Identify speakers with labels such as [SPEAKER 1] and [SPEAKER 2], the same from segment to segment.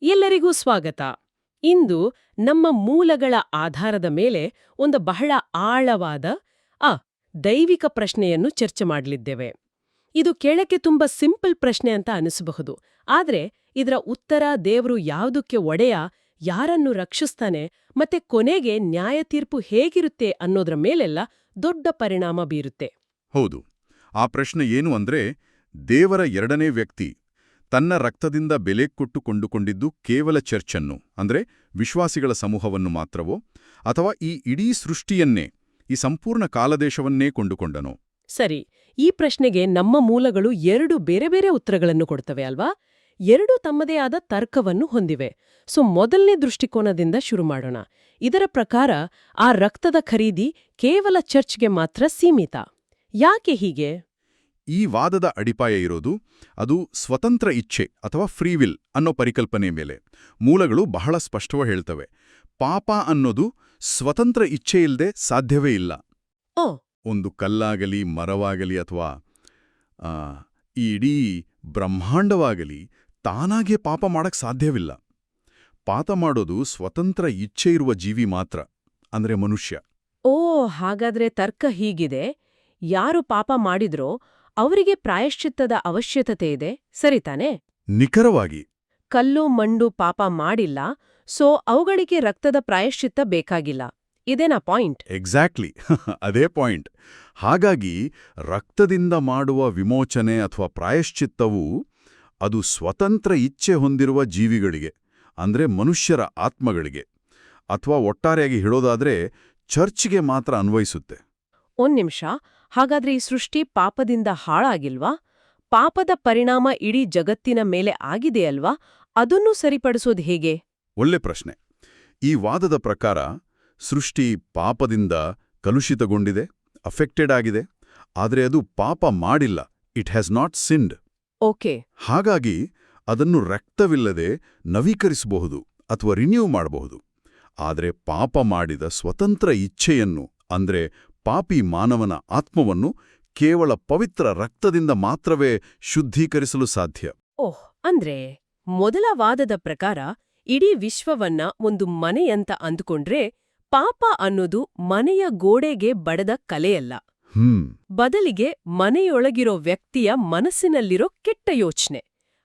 [SPEAKER 1] ಎಲ್ಲರಿಗೂ ಸ್ವಾಗತ. ಇಂದು ನಮ್ಮ ಮೂಲಗಳ ಆಧಾರದ ಮೇಲೆ ಒಂದು ಬಹಳ ಆಳವಾದ ಆ ದೈವಿಕ ಪ್ರಶ್ನೆಯನ್ನು ಚರ್ಚೆ ಮಾಡಲಿದ್ದೇವೆ. ಇದು ಕೇಳಕ್ಕೆ ತುಂಬಾ ಸಿಂಪಲ್ ಪ್ರಶ್ನೆ ಅಂತ ಅನಿಸಬಹುದು, ಆದ್ರೆ ಇದರ ಉತ್ತರ ದೇವರು ಯಾವುದಕ್ಕೆ ಒಡೆಯ, ಯಾರನ್ನು ರಕ್ಷಿಸ್ತಾನೆ ಮತ್ತೆ ಕೊನೆಗೆ ನ್ಯಾಯ ತೀರ್ಪು ಹೇಗಿರುತ್ತೆ ಅನ್ನೋದ್ರ ಮೇಲೆಲ್ಲ ದೊಡ್ಡ ಪರಿಣಾಮ ಬೀರುತ್ತೆ.
[SPEAKER 2] ಹೌದು. ಆ ಪ್ರಶ್ನೆ ಏನು ಅಂದ್ರೆ, ದೇವರ ಎರಡನೇ ವ್ಯಕ್ತಿ ತನ್ನ ರಕ್ತದಿಂದ ಬೆಲೆ ಕೊಟ್ಟು ಕೊಂಡುಕೊಂಡಿದ್ದು ಕೇವಲ ಚರ್ಚನ್ನು, ಅಂದ್ರೆ ವಿಶ್ವಾಸಿಗಳ ಸಮೂಹವನ್ನು ಮಾತ್ರವೋ, ಅಥವಾ ಈ ಇಡೀ ಸೃಷ್ಟಿಯನ್ನೇ, ಈ ಸಂಪೂರ್ಣ ಕಾಲದೇಶವನ್ನೇ ಕೊಂಡುಕೊಂಡನೋ?
[SPEAKER 1] ಸರಿ, ಈ ಪ್ರಶ್ನೆಗೆ ನಮ್ಮ ಮೂಲಗಳು ಎರಡು ಬೇರೆ ಬೇರೆ ಉತ್ತರಗಳನ್ನು ಕೊಡ್ತವೆ ಅಲ್ವಾ? ಎರಡೂ ತಮ್ಮದೇ ಆದ ತರ್ಕವನ್ನು ಹೊಂದಿವೆ. ಮೊದಲನೇ ದೃಷ್ಟಿಕೋನದಿಂದ ಶುರು ಮಾಡೋಣ. ಇದರ ಪ್ರಕಾರ ಆ ರಕ್ತದ ಖರೀದಿ ಕೇವಲ ಚರ್ಚ್ಗೆ ಮಾತ್ರ ಸೀಮಿತ. ಯಾಕೆ ಹೀಗೆ?
[SPEAKER 2] ಈ ವಾದದ ಅಡಿಪಾಯ ಇರೋದು ಅದು ಸ್ವತಂತ್ರ ಇಚ್ಛೆ ಅಥವಾ ಫ್ರೀವಿಲ್ ಅನ್ನೋ ಪರಿಕಲ್ಪನೆ ಮೇಲೆ. ಮೂಲಗಳು ಬಹಳ ಸ್ಪಷ್ಟವಾಗಿ ಹೇಳ್ತವೆ, ಪಾಪ ಅನ್ನೋದು ಸ್ವತಂತ್ರ ಇಚ್ಛೆಯಿಲ್ಲದೆ ಸಾಧ್ಯವೇ ಇಲ್ಲ. ಒಂದು ಕಲ್ಲಾಗಲಿ, ಮರವಾಗಲಿ, ಅಥವಾ ಈ ಇಡೀ ಬ್ರಹ್ಮಾಂಡವಾಗಲಿ ತಾನಾಗೇ ಪಾಪ ಮಾಡಕ್ ಸಾಧ್ಯವಿಲ್ಲ. ಪಾಪ ಮಾಡೋದು ಸ್ವತಂತ್ರ ಇಚ್ಛೆ ಇರುವ ಜೀವಿ ಮಾತ್ರ, ಅಂದ್ರೆ ಮನುಷ್ಯ.
[SPEAKER 1] ಹಾಗಾದ್ರೆ ತರ್ಕ ಹೀಗಿದೆ: ಯಾರು ಪಾಪ ಮಾಡಿದ್ರೋ ಅವರಿಗೆ ಪ್ರಾಯಶ್ಚಿತ್ತದ ಅವಶ್ಯಕತೆ ಇದೆ, ಸರಿತಾನೆ?
[SPEAKER 2] ನಿಖರವಾಗಿ.
[SPEAKER 1] ಕಲ್ಲು ಮಂಡು ಪಾಪ ಮಾಡಿಲ್ಲ, ಅವುಗಳಿಗೆ ರಕ್ತದ ಪ್ರಾಯಶ್ಚಿತ್ತ ಬೇಕಾಗಿಲ್ಲ. ಇದೇನಾ ಪಾಯಿಂಟ್?
[SPEAKER 2] ಎಕ್ಸಾಕ್ಟ್ಲಿ. ಅದೇ ಪಾಯಿಂಟ್. ಹಾಗಾಗಿ ರಕ್ತದಿಂದ ಮಾಡುವ ವಿಮೋಚನೆ ಅಥವಾ ಪ್ರಾಯಶ್ಚಿತ್ತವು ಅದು ಸ್ವತಂತ್ರ ಇಚ್ಛೆ ಹೊಂದಿರುವ ಜೀವಿಗಳಿಗೆ, ಅಂದ್ರೆ ಮನುಷ್ಯರ ಆತ್ಮಗಳಿಗೆ, ಅಥವಾ ಒಟ್ಟಾರೆಯಾಗಿ ಹೇಳೋದಾದ್ರೆ ಚರ್ಚ್ಗೆ ಮಾತ್ರ ಅನ್ವಯಿಸುತ್ತೆ.
[SPEAKER 1] ನಿಮಿಷ, ಹಾಗಾದ್ರೆ ಈ ಸೃಷ್ಟಿ ಪಾಪದಿಂದ ಹಾಳಾಗಿಲ್ವಾ? ಪಾಪದ ಪರಿಣಾಮ ಇಡೀ ಜಗತ್ತಿನ ಮೇಲೆ ಆಗಿದೆಯಲ್ವಾ? ಅದನ್ನು ಸರಿಪಡಿಸೋದು ಹೇಗೆ?
[SPEAKER 2] ಒಳ್ಳೆ ಪ್ರಶ್ನೆ. ಈ ವಾದದ ಪ್ರಕಾರ ಸೃಷ್ಟಿ ಪಾಪದಿಂದ ಕಲುಷಿತಗೊಂಡಿದೆ, ಅಫೆಕ್ಟೆಡ್ ಆಗಿದೆ, ಆದರೆ ಅದು ಪಾಪ ಮಾಡಿಲ್ಲ. It has not sinned.
[SPEAKER 1] Okay.
[SPEAKER 2] ಹಾಗಾಗಿ ಅದನ್ನು ರಕ್ತವಿಲ್ಲದೆ ನವೀಕರಿಸಬಹುದು ಅಥವಾ ರಿನ್ಯೂ ಮಾಡಬಹುದು. ಆದರೆ ಪಾಪ ಮಾಡಿದ ಸ್ವತಂತ್ರ ಇಚ್ಛೆಯನ್ನು, ಅಂದ್ರೆ ಪಾಪಿ ಮಾನವನ ಆತ್ಮವನ್ನು, ಕೇವಲ ಪವಿತ್ರ ರಕ್ತದಿಂದ ಮಾತ್ರವೇ ಶುದ್ಧೀಕರಿಸಲು ಸಾಧ್ಯ.
[SPEAKER 1] ಅಂದ್ರೆ ಮೊದಲ ವಾದದ ಪ್ರಕಾರ ಇಡೀ ವಿಶ್ವವನ್ನ ಒಂದು ಮನೆಯಂತ ಅಂದುಕೊಂಡ್ರೆ ಪಾಪ ಅನ್ನೋದು ಮನೆಯ ಗೋಡೆಗೆ ಬಡದ ಕಲೆಯಲ್ಲ. ಬದಲಿಗೆ ಮನೆಯೊಳಗಿರೋ ವ್ಯಕ್ತಿಯ ಮನಸ್ಸಿನಲ್ಲಿರೋ ಕೆಟ್ಟ ಯೋಚನೆ.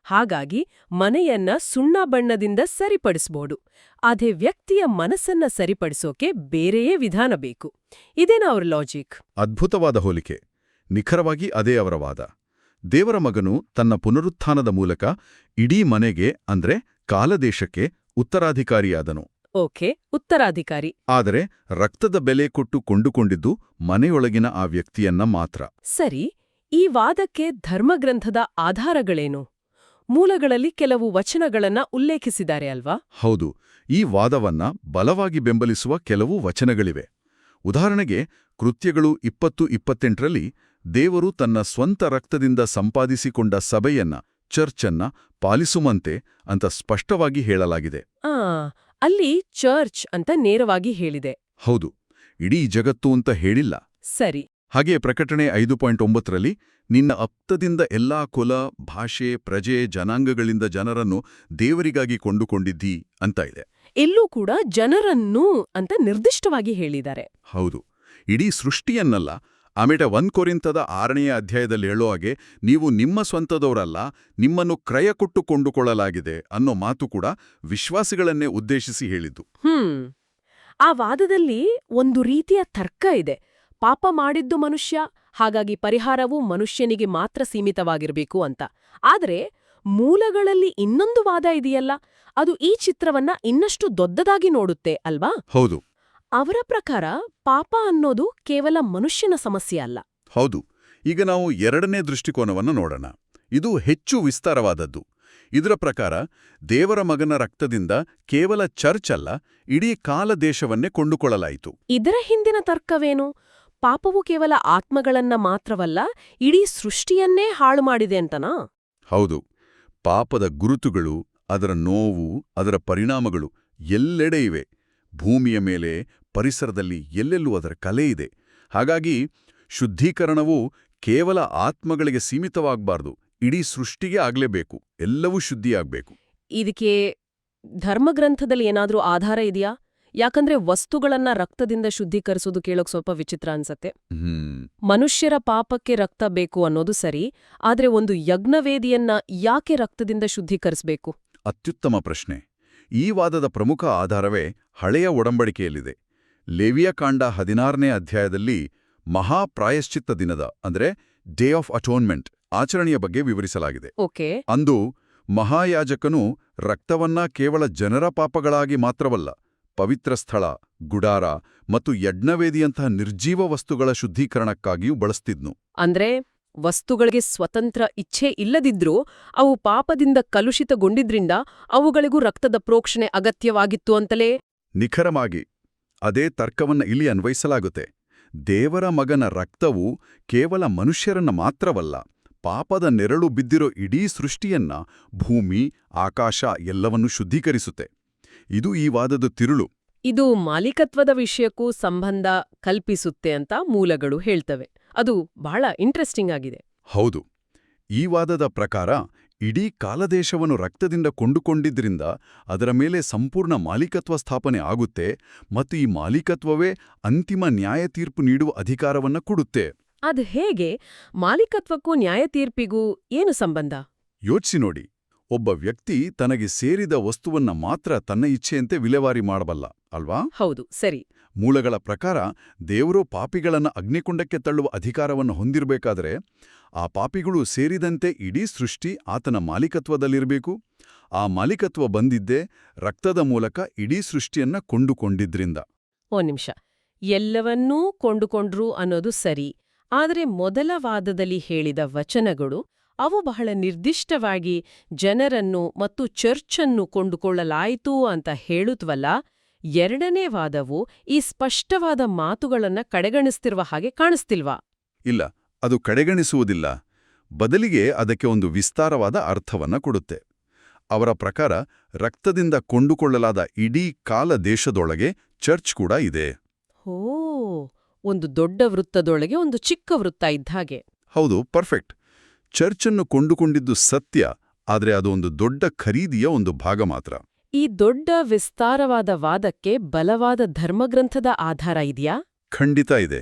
[SPEAKER 1] ಹಾಗಾಗಿ ಮನೆಯನ್ನ ಸುಣ್ಣ ಬಣ್ಣದಿಂದ ಸರಿಪಡಿಸ್ಬೋದು, ಅದೇ ವ್ಯಕ್ತಿಯ ಮನಸ್ಸನ್ನ ಸರಿಪಡಿಸೋಕೆ ಬೇರೆಯೇ ವಿಧಾನ ಬೇಕು. ಇದೇನಾ ಅವ್ರ ಲಾಜಿಕ್?
[SPEAKER 2] ಅದ್ಭುತವಾದ ಹೋಲಿಕೆ. ನಿಖರವಾಗಿ ಅದೇ ಅವರ ವಾದ. ದೇವರ ಮಗನು ತನ್ನ ಪುನರುತ್ಥಾನದ ಮೂಲಕ ಇಡೀ ಮನೆಗೆ, ಅಂದ್ರೆ ಕಾಲದೇಶಕ್ಕೆ ಉತ್ತರಾಧಿಕಾರಿಯಾದನು.
[SPEAKER 1] ಓಕೆ, ಉತ್ತರಾಧಿಕಾರಿ.
[SPEAKER 2] ಆದರೆ ರಕ್ತದ ಬೆಲೆ ಕೊಟ್ಟು ಕೊಂಡುಕೊಂಡಿದ್ದು ಮನೆಯೊಳಗಿನ ಆ ವ್ಯಕ್ತಿಯನ್ನ ಮಾತ್ರ.
[SPEAKER 1] ಸರಿ, ಈ ವಾದಕ್ಕೆ ಧರ್ಮಗ್ರಂಥದ ಆಧಾರಗಳೇನು? ಮೂಲಗಳಲ್ಲಿ ಕೆಲವು ವಚನಗಳನ್ನ ಉಲ್ಲೇಖಿಸಿದ್ದಾರೆ ಅಲ್ವಾ?
[SPEAKER 2] ಹೌದು. ಈ ವಾದವನ್ನ ಬಲವಾಗಿ ಬೆಂಬಲಿಸುವ ಕೆಲವು ವಚನಗಳಿವೆ. ಉದಾಹರಣೆಗೆ ಕೃತ್ಯಗಳು 20:28ರಲ್ಲಿ ದೇವರು ತನ್ನ ಸ್ವಂತ ರಕ್ತದಿಂದ ಸಂಪಾದಿಸಿಕೊಂಡ ಸಭೆಯನ್ನ, ಚರ್ಚನ್ನ ಪಾಲಿಸುವಂತೆ ಅಂತ ಸ್ಪಷ್ಟವಾಗಿ ಹೇಳಲಾಗಿದೆ.
[SPEAKER 1] ಅಲ್ಲಿ ಚರ್ಚ್ ಅಂತ ನೇರವಾಗಿ ಹೇಳಿದೆ.
[SPEAKER 2] ಹೌದು, ಇಡೀ ಜಗತ್ತು ಅಂತ ಹೇಳಿಲ್ಲ.
[SPEAKER 1] ಸರಿ.
[SPEAKER 2] ಹಾಗೆ ಪ್ರಕಟಣೆ 5.9ರಲ್ಲಿ ನಿನ್ನ ಅಪ್ತದಿಂದ ಎಲ್ಲಾ ಕುಲ, ಭಾಷೆ, ಪ್ರಜೆ, ಜನಾಂಗಗಳಿಂದ ಜನರನ್ನು ದೇವರಿಗಾಗಿ ಕೊಂಡುಕೊಂಡಿದ್ದೀ ಅಂತ ಇದೆ.
[SPEAKER 1] ಎಲ್ಲೂ ಕೂಡ ಜನರನ್ನು ಅಂತ ನಿರ್ದಿಷ್ಟವಾಗಿ ಹೇಳಿದ್ದಾರೆ.
[SPEAKER 2] ಹೌದು, ಇಡೀ ಸೃಷ್ಟಿಯನ್ನಲ್ಲ. ಆಮೇಲೆ 1 ಕೊರಿಂಥದ 6ನೇ ಅಧ್ಯಾಯದಲ್ಲಿ ಹೇಳೋ ಹಾಗೆ, ನೀವು ನಿಮ್ಮ ಸ್ವಂತದವರಲ್ಲ, ನಿಮ್ಮನ್ನು ಕ್ರಯ ಕೊಟ್ಟು ಕೊಂಡುಕೊಳ್ಳಲಾಗಿದೆ ಅನ್ನೋ ಮಾತು ಕೂಡ ವಿಶ್ವಾಸಿಗಳನ್ನೇ ಉದ್ದೇಶಿಸಿ ಹೇಳಿದ್ದು.
[SPEAKER 1] ಆ ವಾದದಲ್ಲಿ ಒಂದು ರೀತಿಯ ತರ್ಕ ಇದೆ. ಪಾಪ ಮಾಡಿದ್ದು ಮನುಷ್ಯ, ಹಾಗಾಗಿ ಪರಿಹಾರವು ಮನುಷ್ಯನಿಗೆ ಮಾತ್ರ ಸೀಮಿತವಾಗಿರಬೇಕು ಅಂತ. ಆದ್ರೆ ಮೂಲಗಳಲ್ಲಿ ಇನ್ನೊಂದು ವಾದ ಇದೆಯಲ್ಲ, ಅದು ಈ ಚಿತ್ರವನ್ನ ಇನ್ನಷ್ಟು ದೊಡ್ಡದಾಗಿ ನೋಡುತ್ತೆ ಅಲ್ವಾ?
[SPEAKER 2] ಹೌದು.
[SPEAKER 1] ಅವರ ಪ್ರಕಾರ ಪಾಪ ಅನ್ನೋದು ಕೇವಲ ಮನುಷ್ಯನ ಸಮಸ್ಯೆ ಅಲ್ಲ.
[SPEAKER 2] ಹೌದು. ಈಗ ನಾವು ಎರಡನೇ ದೃಷ್ಟಿಕೋನವನ್ನು ನೋಡೋಣ. ಇದು ಹೆಚ್ಚು ವಿಸ್ತಾರವಾದದ್ದು. ಇದರ ಪ್ರಕಾರ ದೇವರ ಮಗನ ರಕ್ತದಿಂದ ಕೇವಲ ಚರ್ಚ್ ಅಲ್ಲ, ಇಡೀ ಕಾಲದೇಶವನ್ನೇ ಕೊಂಡುಕೊಳ್ಳಲಾಯಿತು.
[SPEAKER 1] ಇದರ ಹಿಂದಿನ ತರ್ಕವೇನು? ಪಾಪವು ಕೇವಲ ಆತ್ಮಗಳನ್ನ ಮಾತ್ರವಲ್ಲ, ಇಡೀ ಸೃಷ್ಟಿಯನ್ನೇ ಹಾಳು ಮಾಡಿದೆ ಅಂತನಾ?
[SPEAKER 2] ಹೌದು. ಪಾಪದ ಗುರುತುಗಳು, ಅದರ ನೋವು, ಅದರ ಪರಿಣಾಮಗಳು ಎಲ್ಲೆಡೆ ಇವೆ. ಭೂಮಿಯ ಮೇಲೆ, ಪರಿಸರದಲ್ಲಿ ಎಲ್ಲೆಲ್ಲೂ ಅದರ ಕಲೆ ಇದೆ. ಹಾಗಾಗಿ ಶುದ್ಧೀಕರಣವು ಕೇವಲ ಆತ್ಮಗಳಿಗೆ ಸೀಮಿತವಾಗಬಾರ್ದು, ಇಡೀ ಸೃಷ್ಟಿಗೆ ಆಗ್ಲೇಬೇಕು. ಎಲ್ಲವೂ ಶುದ್ಧಿಯಾಗಬೇಕು.
[SPEAKER 1] ಇದಕ್ಕೆ ಧರ್ಮಗ್ರಂಥದಲ್ಲಿ ಏನಾದ್ರೂ ಆಧಾರ ಇದೆಯಾ? ಯಾಕಂದ್ರೆ ವಸ್ತುಗಳನ್ನ ರಕ್ತದಿಂದ ಶುದ್ಧೀಕರಿಸೋದು ಕೇಳೋಕ್ ಸ್ವಲ್ಪ ವಿಚಿತ್ರ ಅನ್ಸತ್ತೆ. ಮನುಷ್ಯರ ಪಾಪಕ್ಕೆ ರಕ್ತ ಬೇಕು ಅನ್ನೋದು ಸರಿ, ಆದ್ರೆ ಒಂದು ಯಜ್ಞವೇದಿಯನ್ನ ಯಾಕೆ ರಕ್ತದಿಂದ ಶುದ್ಧೀಕರಿಸಬೇಕು?
[SPEAKER 2] ಅತ್ಯುತ್ತಮ ಪ್ರಶ್ನೆ. ಈ ವಾದದ ಪ್ರಮುಖ ಆಧಾರವೇ ಹಳೆಯ ಒಡಂಬಡಿಕೆಯಲ್ಲಿದೆ. ಲೇವಿಯಕಾಂಡ 16ನೇ ಅಧ್ಯಾಯದಲ್ಲಿ ಮಹಾಪ್ರಾಯಶ್ಚಿತ್ತ ದಿನದ ಅಂದ್ರೆ ಡೇ ಆಫ್ ಅಟೋನ್ಮೆಂಟ್ ಆಚರಣೆಯ ಬಗ್ಗೆ ವಿವರಿಸಲಾಗಿದೆ.
[SPEAKER 1] ಓಕೆ.
[SPEAKER 2] ಅಂದು ಮಹಾಯಾಜಕನು ರಕ್ತವನ್ನ ಕೇವಲ ಜನರ ಪಾಪಗಳಾಗಿ ಮಾತ್ರವಲ್ಲ, ಪವಿತ್ರ ಸ್ಥಳ, ಗುಡಾರ ಮತ್ತು ಯಜ್ಞವೇದಿಯಂತಹ ನಿರ್ಜೀವ ವಸ್ತುಗಳ ಶುದ್ಧೀಕರಣಕ್ಕಾಗಿಯೂ ಬಳಸ್ತಿದ್ನು.
[SPEAKER 1] ಅಂದ್ರೆ ವಸ್ತುಗಳಿಗೆ ಸ್ವತಂತ್ರ ಇಚ್ಛೆ ಇಲ್ಲದಿದ್ರೂ ಅವು ಪಾಪದಿಂದ ಕಲುಷಿತಗೊಂಡಿದ್ರಿಂದ ಅವುಗಳಿಗೂ ರಕ್ತದ ಪ್ರೋಕ್ಷಣೆ ಅಗತ್ಯವಾಗಿತ್ತು ಅಂತಲೇ?
[SPEAKER 2] ನಿಖರವಾಗಿ ಅದೇ ತರ್ಕವನ್ನ ಇಲ್ಲಿ ಅನ್ವಯಿಸಲಾಗುತ್ತೆ. ದೇವರ ಮಗನ ರಕ್ತವು ಕೇವಲ ಮನುಷ್ಯರನ್ನ ಮಾತ್ರವಲ್ಲ, ಪಾಪದ ನೆರಳು ಬಿದ್ದಿರೋ ಇಡೀ ಸೃಷ್ಟಿಯನ್ನ, ಭೂಮಿ, ಆಕಾಶ ಎಲ್ಲವನ್ನೂ ಶುದ್ಧೀಕರಿಸುತ್ತೆ. ಇದು ಈ ವಾದದ ತಿರುಳು.
[SPEAKER 1] ಇದು ಮಾಲೀಕತ್ವದ ವಿಷಯಕ್ಕೂ ಸಂಬಂಧ ಕಲ್ಪಿಸುತ್ತೆ ಅಂತ ಮೂಲಗಳು ಹೇಳ್ತವೆ. ಅದು ಬಹಳ ಇಂಟ್ರೆಸ್ಟಿಂಗ್ ಆಗಿದೆ.
[SPEAKER 2] ಹೌದು. ಈ ವಾದದ ಪ್ರಕಾರ ಇಡೀ ಕಾಲದೇಶವನ್ನು ರಕ್ತದಿಂದ ಕೊಂಡುಕೊಂಡಿದ್ರಿಂದ ಅದರ ಮೇಲೆ ಸಂಪೂರ್ಣ ಮಾಲೀಕತ್ವ ಸ್ಥಾಪನೆ ಆಗುತ್ತೆ ಮತ್ತು ಈ ಮಾಲೀಕತ್ವವೇ ಅಂತಿಮ ನ್ಯಾಯ ತೀರ್ಪು ನೀಡುವ ಅಧಿಕಾರವನ್ನ ಕೊಡುತ್ತೆ.
[SPEAKER 1] ಅದು ಹೇಗೆ? ಮಾಲೀಕತ್ವಕ್ಕೂ ನ್ಯಾಯ ತೀರ್ಪಿಗೂ ಏನು ಸಂಬಂಧ?
[SPEAKER 2] ಯೋಚಿಸಿ ನೋಡಿ. ಒಬ್ಬ ವ್ಯಕ್ತಿ ತನಗೆ ಸೇರಿದ ವಸ್ತುವನ್ನ ಮಾತ್ರ ತನ್ನ ಇಚ್ಛೆಯಂತೆ ವಿಲೇವಾರಿ ಮಾಡಬಲ್ಲ, ಅಲ್ವಾ?
[SPEAKER 1] ಹೌದು, ಸರಿ.
[SPEAKER 2] ಮೂಲಗಳ ಪ್ರಕಾರ ದೇವರು ಪಾಪಿಗಳನ್ನ ಅಗ್ನಿಕುಂಡಕ್ಕೆ ತಳ್ಳುವ ಅಧಿಕಾರವನ್ನು ಹೊಂದಿರಬೇಕಾದ್ರೆ ಆ ಪಾಪಿಗಳು ಸೇರಿದಂತೆ ಇಡೀ ಸೃಷ್ಟಿ ಆತನ ಮಾಲೀಕತ್ವದಲ್ಲಿರಬೇಕು. ಆ ಮಾಲೀಕತ್ವ ಬಂದಿದ್ದೇ ರಕ್ತದ ಮೂಲಕ ಇಡೀ ಸೃಷ್ಟಿಯನ್ನ ಕೊಂಡುಕೊಂಡಿದ್ರಿಂದ.
[SPEAKER 1] ನಿಮಿಷ. ಎಲ್ಲವನ್ನೂ ಕೊಂಡುಕೊಂಡ್ರು ಅನ್ನೋದು ಸರಿ, ಆದರೆ ಮೊದಲ ವಾದದಲ್ಲಿ ಹೇಳಿದ ವಚನಗಳು ಅವು ಬಹಳ ನಿರ್ದಿಷ್ಟವಾಗಿ ಜನರನ್ನು ಮತ್ತು ಚರ್ಚನ್ನು ಕೊಂಡುಕೊಳ್ಳಲಾಯಿತು ಅಂತ ಹೇಳುತ್ತವಲ್ಲ. ಎರಡನೇ ವಾದವು ಈ ಸ್ಪಷ್ಟವಾದ ಮಾತುಗಳನ್ನ ಕಡೆಗಣಿಸ್ತಿರುವ ಹಾಗೆ ಕಾಣಿಸ್ತಿಲ್ವಾ?
[SPEAKER 2] ಇಲ್ಲ, ಅದು ಕಡೆಗಣಿಸುವುದಿಲ್ಲ. ಬದಲಿಗೆ ಅದಕ್ಕೆ ಒಂದು ವಿಸ್ತಾರವಾದ ಅರ್ಥವನ್ನ ಕೊಡುತ್ತೆ. ಅವರ ಪ್ರಕಾರ ರಕ್ತದಿಂದ ಕೊಂಡುಕೊಳ್ಳಲಾದ ಇಡೀ ಕಾಲ ದೇಶದೊಳಗೆ ಚರ್ಚ್ ಕೂಡ ಇದೆ.
[SPEAKER 1] ಹೋ, ಒಂದು ದೊಡ್ಡ ವೃತ್ತದೊಳಗೆ ಒಂದು ಚಿಕ್ಕ ವೃತ್ತ ಇದ್ದ ಹಾಗೆ.
[SPEAKER 2] ಹೌದು, ಪರ್ಫೆಕ್ಟ್. ಚರ್ಚನ್ನು ಕೊಂಡುಕೊಂಡಿದ್ದು ಸತ್ಯ, ಆದ್ರೆ ಅದು ಒಂದು ದೊಡ್ಡ ಖರೀದಿಯ ಒಂದು ಭಾಗ ಮಾತ್ರ.
[SPEAKER 1] ಈ ದೊಡ್ಡ ವಿಸ್ತಾರವಾದ ವಾದಕ್ಕೆ ಬಲವಾದ ಧರ್ಮಗ್ರಂಥದ ಆಧಾರ ಇದೆಯಾ?
[SPEAKER 2] ಖಂಡಿತ ಇದೆ.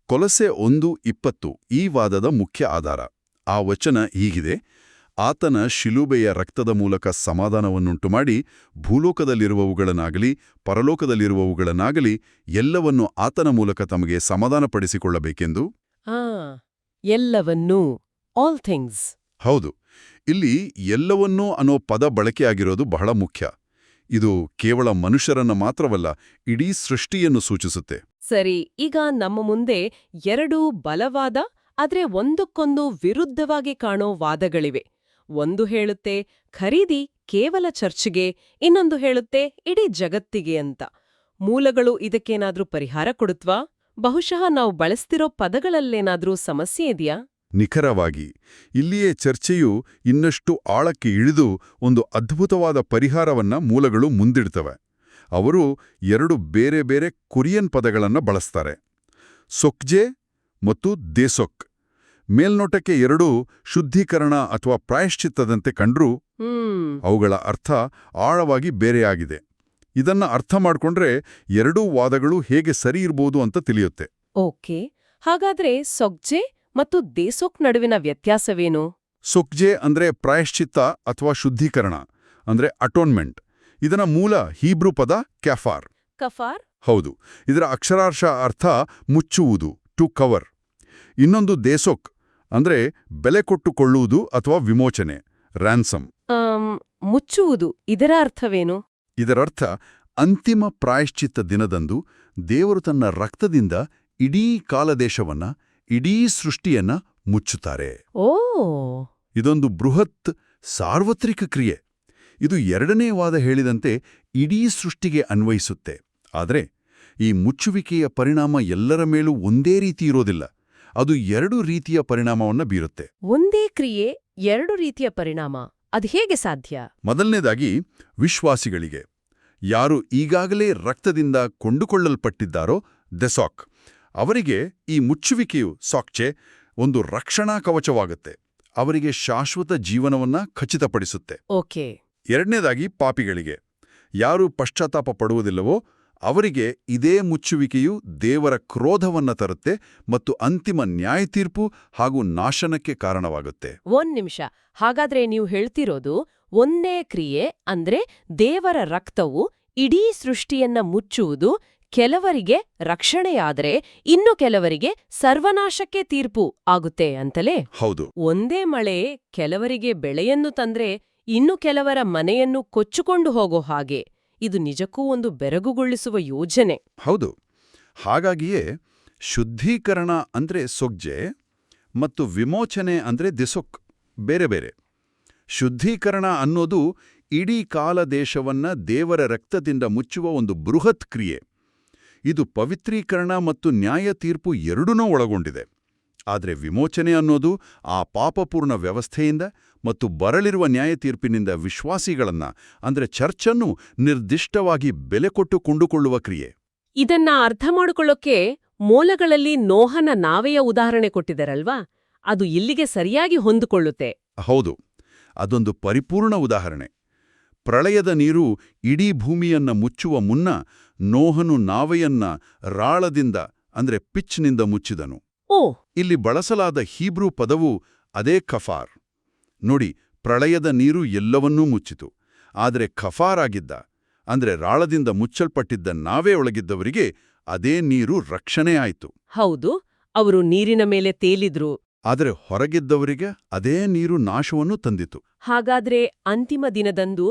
[SPEAKER 2] ಕೊಲಸೆ 1:20 ಈ ವಾದದ ಮುಖ್ಯ ಆಧಾರ. ಆ ವಚನ ಹೀಗಿದೆ: ಆತನ ಶಿಲುಬೆಯ ರಕ್ತದ ಮೂಲಕ ಸಮಾಧಾನವನ್ನುಂಟುಮಾಡಿ ಭೂಲೋಕದಲ್ಲಿರುವವುಗಳನ್ನಾಗಲಿ ಪರಲೋಕದಲ್ಲಿರುವವುಗಳನ್ನಾಗಲಿ ಎಲ್ಲವನ್ನೂ ಆತನ ಮೂಲಕ ತಮಗೆ ಸಮಾಧಾನಪಡಿಸಿಕೊಳ್ಳಬೇಕೆಂದು.
[SPEAKER 1] ಎಲ್ಲವನ್ನೂ, ಆಲ್ ಥಿಂಗ್ಸ್.
[SPEAKER 2] ಹೌದು, ಇಲ್ಲಿ ಎಲ್ಲವನ್ನೂ ಅನ್ನೋ ಪದ ಬಳಕೆಯಾಗಿರೋದು ಬಹಳ ಮುಖ್ಯ. ಇದು ಕೇವಲ ಮನುಷ್ಯರನ್ನ ಮಾತ್ರವಲ್ಲ, ಇಡೀ ಸೃಷ್ಟಿಯನ್ನು ಸೂಚಿಸುತ್ತೆ.
[SPEAKER 1] ಸರಿ, ಈಗ ನಮ್ಮ ಮುಂದೆ ಎರಡು ಬಲವಾದ ಆದ್ರೆ ಒಂದಕ್ಕೊಂದು ವಿರುದ್ಧವಾಗಿ ಕಾಣೋ ವಾದಗಳಿವೆ. ಒಂದು ಹೇಳುತ್ತೆ ಖರೀದಿ ಕೇವಲ ಚರ್ಚ್ಗೆ, ಇನ್ನೊಂದು ಹೇಳುತ್ತೆ ಇಡೀ ಜಗತ್ತಿಗೆ ಅಂತ. ಮೂಲಗಳು ಇದಕ್ಕೇನಾದ್ರೂ ಪರಿಹಾರ ಕೊಡುತ್ವಾ? ಬಹುಶಃ ನಾವು ಬಳಸ್ತಿರೋ ಪದಗಳಲ್ಲೇನಾದ್ರೂ ಸಮಸ್ಯೆ ಇದೆಯಾ?
[SPEAKER 2] ನಿಖರವಾಗಿ ಇಲ್ಲಿಯೇ ಚರ್ಚೆಯು ಇನ್ನಷ್ಟು ಆಳಕ್ಕೆ ಇಳಿದು ಒಂದು ಅದ್ಭುತವಾದ ಪರಿಹಾರವನ್ನ ಮೂಲಗಳು ಮುಂದಿಡ್ತವೆ. ಅವರು ಎರಡು ಬೇರೆ ಬೇರೆ ಕೊರಿಯನ್ ಪದಗಳನ್ನು ಬಳಸ್ತಾರೆ: ಸೊಕ್ಜೆ ಮತ್ತು ದೇಸೊಕ್. ಮೇಲ್ನೋಟಕ್ಕೆ ಎರಡೂ ಶುದ್ಧೀಕರಣ ಅಥವಾ ಪ್ರಾಯಶ್ಚಿತ್ತದಂತೆ ಕಂಡ್ರೂ ಅವುಗಳ ಅರ್ಥ ಆಳವಾಗಿ ಬೇರೆಯಾಗಿದೆ. ಇದನ್ನ ಅರ್ಥ ಮಾಡ್ಕೊಂಡ್ರೆ ಎರಡೂ ವಾದಗಳು ಹೇಗೆ ಸರಿ ಇರ್ಬೋದು ಅಂತ ತಿಳಿಯುತ್ತೆ.
[SPEAKER 1] ಓಕೆ, ಹಾಗಾದ್ರೆ ಸೊಕ್ಜೆ ಮತ್ತು ದೇಸೋಕ್ ನಡುವಿನ ವ್ಯತ್ಯಾಸವೇನು?
[SPEAKER 2] ಸೊಕ್ಜೆ ಅಂದ್ರೆ ಪ್ರಾಯಶ್ಚಿತ್ತ ಅಥವಾ ಶುದ್ಧೀಕರಣ, ಅಂದ್ರೆ ಅಟೋನ್ಮೆಂಟ್. ಇದರ ಮೂಲ ಹೀಬ್ರೂ ಪದ ಕ್ಯಾಫಾರ್.
[SPEAKER 1] ಕಫಾರ್?
[SPEAKER 2] ಹೌದು. ಇದರ ಅಕ್ಷರಾರ್ಥ ಅರ್ಥ ಮುಚ್ಚುವುದು, ಟು ಕವರ್. ಇನ್ನೊಂದು ದೇಸೋಕ್ ಅಂದ್ರೆ ಬೆಲೆ ಕೊಟ್ಟುಕೊಳ್ಳುವುದು ಅಥವಾ ವಿಮೋಚನೆ, ರ್ಯಾನ್ಸಮ್.
[SPEAKER 1] ಮುಚ್ಚುವುದು, ಇದರ ಅರ್ಥವೇನು?
[SPEAKER 2] ಇದರರ್ಥ ಅಂತಿಮ ಪ್ರಾಯಶ್ಚಿತ್ತ ದಿನದಂದು ದೇವರು ತನ್ನ ರಕ್ತದಿಂದ ಇಡೀ ಕಾಲದೇಶವನ್ನ, ಇಡೀ ಸೃಷ್ಟಿಯನ್ನ ಮುಚ್ಚುತ್ತಾರೆ.
[SPEAKER 1] ಓ,
[SPEAKER 2] ಇದೊಂದು ಬೃಹತ್ ಸಾರ್ವತ್ರಿಕ ಕ್ರಿಯೆ. ಇದು ಎರಡನೇ ವಾದ ಹೇಳಿದಂತೆ ಇಡೀ ಸೃಷ್ಟಿಗೆ ಅನ್ವಯಿಸುತ್ತೆ. ಆದರೆ ಈ ಮುಚ್ಚುವಿಕೆಯ ಪರಿಣಾಮ ಎಲ್ಲರ ಮೇಲೂ ಒಂದೇ ರೀತಿ ಇರೋದಿಲ್ಲ. ಅದು ಎರಡು ರೀತಿಯ ಪರಿಣಾಮವನ್ನ ಬೀರುತ್ತೆ.
[SPEAKER 1] ಒಂದೇ ಕ್ರಿಯೆ ಎರಡು ರೀತಿಯ ಪರಿಣಾಮ, ಅದು ಹೇಗೆ ಸಾಧ್ಯ?
[SPEAKER 2] ಮೊದಲನೇದಾಗಿ ವಿಶ್ವಾಸಿಗಳಿಗೆ, ಯಾರು ಈಗಾಗಲೇ ರಕ್ತದಿಂದ ಕೊಂಡುಕೊಳ್ಳಲ್ಪಟ್ಟಿದ್ದಾರೋ ದೆಸಾಕ್, ಅವರಿಗೆ ಈ ಮುಚ್ಚುವಿಕೆಯು ಸಾಕ್ಚೆ ಒಂದು ರಕ್ಷಣಾ ಕವಚವಾಗುತ್ತೆ. ಅವರಿಗೆ ಶಾಶ್ವತ ಜೀವನವನ್ನ ಖಚಿತಪಡಿಸುತ್ತೆ.
[SPEAKER 1] ಓಕೆ.
[SPEAKER 2] ಎರಡನೇದಾಗಿ ಪಾಪಿಗಳಿಗೆ, ಯಾರು ಪಶ್ಚಾತ್ತಾಪ ಪಡುವುದಿಲ್ಲವೋ ಅವರಿಗೆ ಇದೇ ಮುಚ್ಚುವಿಕೆಯು ದೇವರ ಕ್ರೋಧವನ್ನ ತರುತ್ತೆ ಮತ್ತು ಅಂತಿಮ ನ್ಯಾಯತೀರ್ಪು ಹಾಗೂ ನಾಶನಕ್ಕೆ ಕಾರಣವಾಗುತ್ತೆ.
[SPEAKER 1] ಒಂದ್ ನಿಮಿಷ, ಹಾಗಾದ್ರೆ ನೀವು ಹೇಳ್ತಿರೋದು ಒಂದೇ ಕ್ರಿಯೆ ಅಂದ್ರೆ ದೇವರ ರಕ್ತವು ಇಡೀ ಸೃಷ್ಟಿಯನ್ನ ಮುಚ್ಚುವುದು ಕೆಲವರಿಗೆ ರಕ್ಷಣೆಯಾದರೆ ಇನ್ನು ಕೆಲವರಿಗೆ ಸರ್ವನಾಶಕ್ಕೆ ತೀರ್ಪು ಆಗುತ್ತೆ ಅಂತಲೇ?
[SPEAKER 2] ಹೌದು.
[SPEAKER 1] ಒಂದೇ ಮಳೆ ಕೆಲವರಿಗೆ ಬೆಳೆಯನ್ನು ತಂದ್ರೆ ಇನ್ನು ಕೆಲವರ ಮನೆಯನ್ನು ಕೊಚ್ಚಿಕೊಂಡು ಹೋಗೋ ಹಾಗೆ. ಇದು ನಿಜಕ್ಕೂ ಒಂದು ಬೆರಗುಗೊಳಿಸುವ ಯೋಜನೆ.
[SPEAKER 2] ಹೌದು. ಹಾಗಾಗಿಯೇ ಶುದ್ಧೀಕರಣ ಅಂದ್ರೆ ಸೊಗ್ಜೆ ಮತ್ತು ವಿಮೋಚನೆ ಅಂದ್ರೆ ದಿಸೊಕ್ ಬೇರೆ ಬೇರೆ. ಶುದ್ಧೀಕರಣ ಅನ್ನೋದು ಇಡೀ ಕಾಲದೇಶವನ್ನ ದೇವರ ರಕ್ತದಿಂದ ಮುಚ್ಚುವ ಒಂದು ಬೃಹತ್ ಕ್ರಿಯೆ. ಇದು ಪವಿತ್ರೀಕರಣ ಮತ್ತು ನ್ಯಾಯ ತೀರ್ಪು ಎರಡನ್ನೂ ಒಳಗೊಂಡಿದೆ. ಆದರೆ ವಿಮೋಚನೆ ಅನ್ನೋದು ಆ ಪಾಪಪೂರ್ಣ ವ್ಯವಸ್ಥೆಯಿಂದ ಮತ್ತು ಬರಲಿರುವ ನ್ಯಾಯ ತೀರ್ಪಿನಿಂದ ವಿಶ್ವಾಸಿಗಳನ್ನ ಅಂದ್ರೆ ಚರ್ಚನ್ನು ನಿರ್ದಿಷ್ಟವಾಗಿ ಬೆಲೆ ಕೊಟ್ಟು ಕೊಂಡುಕೊಳ್ಳುವ ಕ್ರಿಯೆ.
[SPEAKER 1] ಇದನ್ನ ಅರ್ಥ ಮಾಡಿಕೊಳ್ಳೋಕೆ ಮೂಲಗಳಲ್ಲಿ ನೋಹನ ನಾವೆಯ ಉದಾಹರಣೆ ಕೊಟ್ಟಿದ್ದಾರಲ್ವಾ, ಅದು ಇಲ್ಲಿಗೆ ಸರಿಯಾಗಿ ಹೊಂದಿಕೊಳ್ಳುತ್ತೆ.
[SPEAKER 2] ಹೌದು, ಅದೊಂದು ಪರಿಪೂರ್ಣ ಉದಾಹರಣೆ. ಪ್ರಳಯದ ನೀರು ಇಡೀ ಭೂಮಿಯನ್ನ ಮುಚ್ಚುವ ಮುನ್ನ ನೋಹನು ನಾವೆಯನ್ನ ರಾಳದಿಂದ ಅಂದ್ರೆ ಪಿಚ್ನಿಂದ ಮುಚ್ಚಿದನು.
[SPEAKER 1] ಓ,
[SPEAKER 2] ಇಲ್ಲಿ ಬಳಸಲಾದ ಹೀಬ್ರೂ ಪದವು ಅದೇ ಕಫಾರ್. ನೋಡಿ, ಪ್ರಳಯದ ನೀರು ಎಲ್ಲವನ್ನೂ ಮುಚ್ಚಿತು. ಆದರೆ ಖಫಾರ್ ಆಗಿದ್ದ ಅಂದ್ರೆ ರಾಳದಿಂದ ಮುಚ್ಚಲ್ಪಟ್ಟಿದ್ದ ನಾವೇ ಒಳಗಿದ್ದವರಿಗೆ ಅದೇ ನೀರು ರಕ್ಷಣೆ ಆಯಿತು.
[SPEAKER 1] ಹೌದು, ಅವರು ನೀರಿನ ಮೇಲೆ ತೇಲಿದ್ರು.
[SPEAKER 2] ಆದರೆ ಹೊರಗಿದ್ದವರಿಗೆ ಅದೇ ನೀರು ನಾಶವನ್ನು ತಂದಿತು.
[SPEAKER 1] ಹಾಗಾದ್ರೆ ಅಂತಿಮ ದಿನದಂದು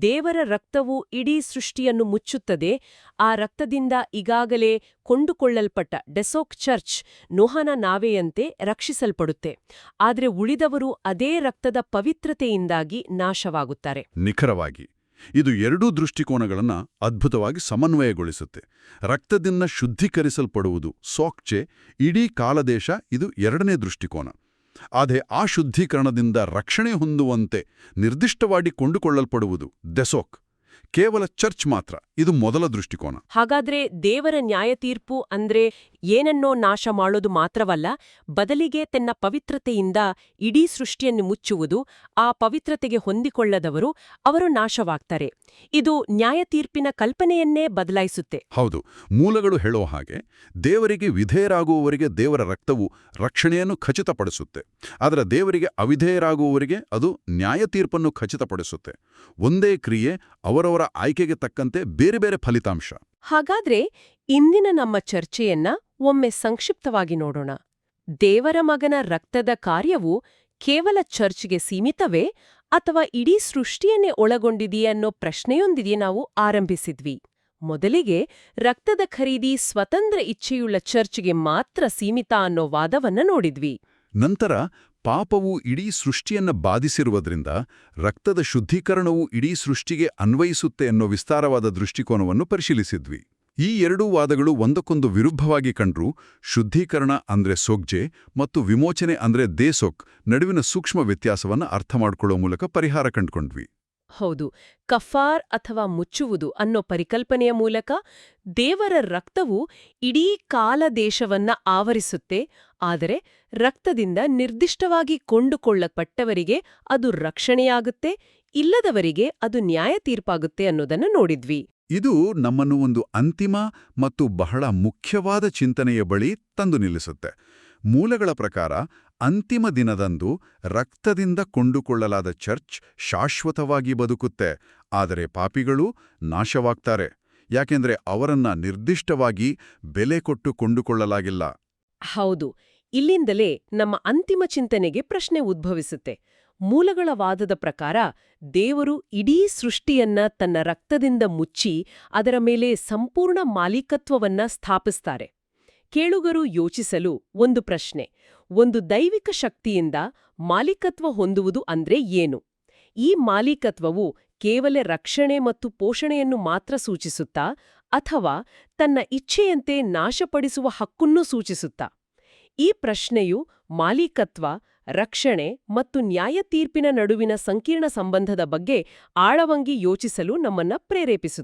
[SPEAKER 1] ದೇವರ ರಕ್ತವು ಇಡೀ ಸೃಷ್ಟಿಯನ್ನು ಮುಚ್ಚುತ್ತದೆ. ಆ ರಕ್ತದಿಂದ ಈಗಾಗಲೇ ಕೊಂಡುಕೊಳ್ಳಲ್ಪಟ್ಟ ಡೆಸೋಕ್ ಚರ್ಚ್ ನೋಹನ ನಾವೆಯಂತೆ ರಕ್ಷಿಸಲ್ಪಡುತ್ತೆ. ಆದರೆ ಉಳಿದವರು ಅದೇ ರಕ್ತದ ಪವಿತ್ರತೆಯಿಂದಾಗಿ ನಾಶವಾಗುತ್ತಾರೆ.
[SPEAKER 2] ನಿಖರವಾಗಿ ಇದು ಎರಡೂ ದೃಷ್ಟಿಕೋನಗಳನ್ನ ಅದ್ಭುತವಾಗಿ ಸಮನ್ವಯಗೊಳಿಸುತ್ತೆ. ರಕ್ತದಿಂದ ಶುದ್ಧೀಕರಿಸಲ್ಪಡುವುದು ಸೋಕ್ಚೆ, ಇಡೀ ಕಾಲದೇಶ ಇದು ಎರಡನೇ ದೃಷ್ಟಿಕೋನ. ಆದರೆ ಆ ಶುದ್ಧೀಕರಣದಿಂದ ರಕ್ಷಣೆ ಹೊಂದುವಂತೆ ನಿರ್ದಿಷ್ಟವಾಗಿ ಕೊಂಡುಕೊಳ್ಳಲ್ಪಡುವುದು ದೆಸೋಕ್, ಕೇವಲ ಚರ್ಚ್ ಮಾತ್ರ, ಇದು ಮೊದಲ ದೃಷ್ಟಿಕೋನ.
[SPEAKER 1] ಹಾಗಾದ್ರೆ ದೇವರ ನ್ಯಾಯ ತೀರ್ಪು ಅಂದ್ರೆ ಏನನ್ನೋ ನಾಶ ಮಾಡೋದು ಮಾತ್ರವಲ್ಲ, ಬದಲಿಗೆ ತನ್ನ ಪವಿತ್ರತೆಯಿಂದ ಇಡೀ ಸೃಷ್ಟಿಯನ್ನು ಮುಚ್ಚುವುದು. ಆ ಪವಿತ್ರತೆಗೆ ಹೊಂದಿಕೊಳ್ಳದವರು ಅವರು ನಾಶವಾಗ್ತಾರೆ. ಇದು ನ್ಯಾಯ ತೀರ್ಪಿನ ಕಲ್ಪನೆಯನ್ನೇ ಬದಲಾಯಿಸುತ್ತೆ.
[SPEAKER 2] ಹೌದು, ಮೂಲಗಳು ಹೇಳೋ ಹಾಗೆ ದೇವರಿಗೆ ವಿಧೇಯರಾಗುವವರಿಗೆ ದೇವರ ರಕ್ತವು ರಕ್ಷಣೆಯನ್ನು ಖಚಿತಪಡಿಸುತ್ತೆ. ಆದರೆ ದೇವರಿಗೆ ಅವಿಧೇಯರಾಗುವವರಿಗೆ ಅದು ನ್ಯಾಯ ತೀರ್ಪನ್ನು ಖಚಿತಪಡಿಸುತ್ತೆ. ಒಂದೇ ಕ್ರಿಯೆ, ಅವರವರ ಆಯ್ಕೆಗೆ ತಕ್ಕಂತೆ ಬೇರೆ ಬೇರೆ ಫಲಿತಾಂಶ.
[SPEAKER 1] ಹಾಗಾದ್ರೆ ಇಂದಿನ ನಮ್ಮ ಚರ್ಚೆಯನ್ನ ಒಮ್ಮೆ ಸಂಕ್ಷಿಪ್ತವಾಗಿ ನೋಡೋಣ. ದೇವರ ಮಗನ ರಕ್ತದ ಕಾರ್ಯವು ಕೇವಲ ಚರ್ಚ್ಗೆ ಸೀಮಿತವೇ ಅಥವಾ ಇಡೀ ಸೃಷ್ಟಿಯನ್ನೇ ಒಳಗೊಂಡಿದೆಯೇ ಅನ್ನೋ ಪ್ರಶ್ನೆಯೊಂದಿಗೆ ನಾವು ಆರಂಭಿಸಿದ್ವಿ. ಮೊದಲಿಗೆ ರಕ್ತದ ಖರೀದಿ ಸ್ವತಂತ್ರ ಇಚ್ಛೆಯುಳ್ಳ ಚರ್ಚ್ಗೆ ಮಾತ್ರ ಸೀಮಿತ ಅನ್ನೋ ವಾದವನ್ನ ನೋಡಿದ್ವಿ.
[SPEAKER 2] ನಂತರ ಪಾಪವು ಇಡೀ ಸೃಷ್ಟಿಯನ್ನ ಬಾಧಿಸಿರುವುದರಿಂದ ರಕ್ತದ ಶುದ್ಧೀಕರಣವು ಇಡೀ ಸೃಷ್ಟಿಗೆ ಅನ್ವಯಿಸುತ್ತೆ ಅನ್ನೋ ವಿಸ್ತಾರವಾದ ದೃಷ್ಟಿಕೋನವನ್ನು ಪರಿಶೀಲಿಸಿದ್ವಿ. ಈ ಎರಡೂ ವಾದಗಳು ಒಂದಕ್ಕೊಂದು ವಿರುದ್ಧವಾಗಿ ಕಂಡ್ರೂ ಶುದ್ಧೀಕರಣ ಅಂದ್ರೆ ಸೊಗ್ಜೆ ಮತ್ತು ವಿಮೋಚನೆ ಅಂದ್ರೆ ದೇಸೊಕ್ ನಡುವಿನ ಸೂಕ್ಷ್ಮ ವ್ಯತ್ಯಾಸವನ್ನು ಅರ್ಥ ಮಾಡಿಕೊಳ್ಳೋ ಮೂಲಕ ಪರಿಹಾರ ಕಂಡುಕೊಂಡ್ವಿ.
[SPEAKER 1] ಹೌದು, ಕಫಾರ್ ಅಥವಾ ಮುಚ್ಚುವುದು ಅನ್ನೋ ಪರಿಕಲ್ಪನೆಯ ಮೂಲಕ ದೇವರ ರಕ್ತವು ಇಡೀ ಕಾಲದೇಶವನ್ನ ಆವರಿಸುತ್ತೆ. ಆದರೆ ರಕ್ತದಿಂದ ನಿರ್ದಿಷ್ಟವಾಗಿ ಕೊಂಡುಕೊಳ್ಳಲ್ಪಟ್ಟವರಿಗೆ ಅದು ರಕ್ಷಣೆಯಾಗುತ್ತೆ, ಇಲ್ಲದವರಿಗೆ ಅದು ನ್ಯಾಯ ತೀರ್ಪಾಗುತ್ತೆ ಅನ್ನೋದನ್ನ ನೋಡಿದ್ವಿ.
[SPEAKER 2] ಇದು ನಮ್ಮನ್ನು ಒಂದು ಅಂತಿಮ ಮತ್ತು ಬಹಳ ಮುಖ್ಯವಾದ ಚಿಂತನೆಯ ಬಳಿ ತಂದು ನಿಲ್ಲಿಸುತ್ತೆ. ಮೂಲಗಳ ಪ್ರಕಾರ ಅಂತಿಮ ದಿನದಂದು ರಕ್ತದಿಂದ ಕೊಂಡುಕೊಳ್ಳಲಾದ ಚರ್ಚ್ ಶಾಶ್ವತವಾಗಿ ಬದುಕುತ್ತೆ. ಆದರೆ ಪಾಪಿಗಳು ನಾಶವಾಗ್ತಾರೆ, ಯಾಕೆಂದ್ರೆ ಅವರನ್ನ ನಿರ್ದಿಷ್ಟವಾಗಿ ಬೆಲೆ ಕೊಟ್ಟು ಕೊಂಡುಕೊಳ್ಳಲಾಗಿಲ್ಲ.
[SPEAKER 1] ಹೌದು, ಇಲ್ಲಿಂದಲೇ ನಮ್ಮ ಅಂತಿಮ ಚಿಂತನೆಗೆ ಪ್ರಶ್ನೆ ಉದ್ಭವಿಸುತ್ತೆ. ಮೂಲಗಳ ವಾದದ ಪ್ರಕಾರ ದೇವರು ಇಡೀ ಸೃಷ್ಟಿಯನ್ನ ತನ್ನ ರಕ್ತದಿಂದ ಮುಚ್ಚಿ ಅದರ ಮೇಲೆ ಸಂಪೂರ್ಣ ಮಾಲೀಕತ್ವವನ್ನ ಸ್ಥಾಪಿಸ್ತಾರೆ. ಕೇಳುಗರು ಯೋಚಿಸಲು ಒಂದು ಪ್ರಶ್ನೆ: ಒಂದು ದೈವಿಕ ಶಕ್ತಿಯಿಂದ ಮಾಲೀಕತ್ವ ಹೊಂದುವುದು ಅಂದ್ರೆ ಏನು? ಈ ಮಾಲೀಕತ್ವವು ಕೇವಲ ರಕ್ಷಣೆ ಮತ್ತು ಪೋಷಣೆಯನ್ನು ಮಾತ್ರ ಸೂಚಿಸುತ್ತಾ ಅಥವಾ ತನ್ನ ಇಚ್ಛೆಯಂತೆ ನಾಶಪಡಿಸುವ ಹಕ್ಕನ್ನೂ ಸೂಚಿಸುತ್ತಾ? ಈ ಪ್ರಶ್ನೆಯು ಮಾಲೀಕತ್ವ, ರಕ್ಷಣೆ ಮತ್ತು ನ್ಯಾಯ ತೀರ್ಪಿನ ನಡುವಿನ ಸಂಕೀರ್ಣ ಸಂಬಂಧದ ಬಗ್ಗೆ ಆಳವಾಗಿ ಯೋಚಿಸಲು ನಮ್ಮನ್ನ ಪ್ರೇರೇಪಿಸುತ್ತೆ.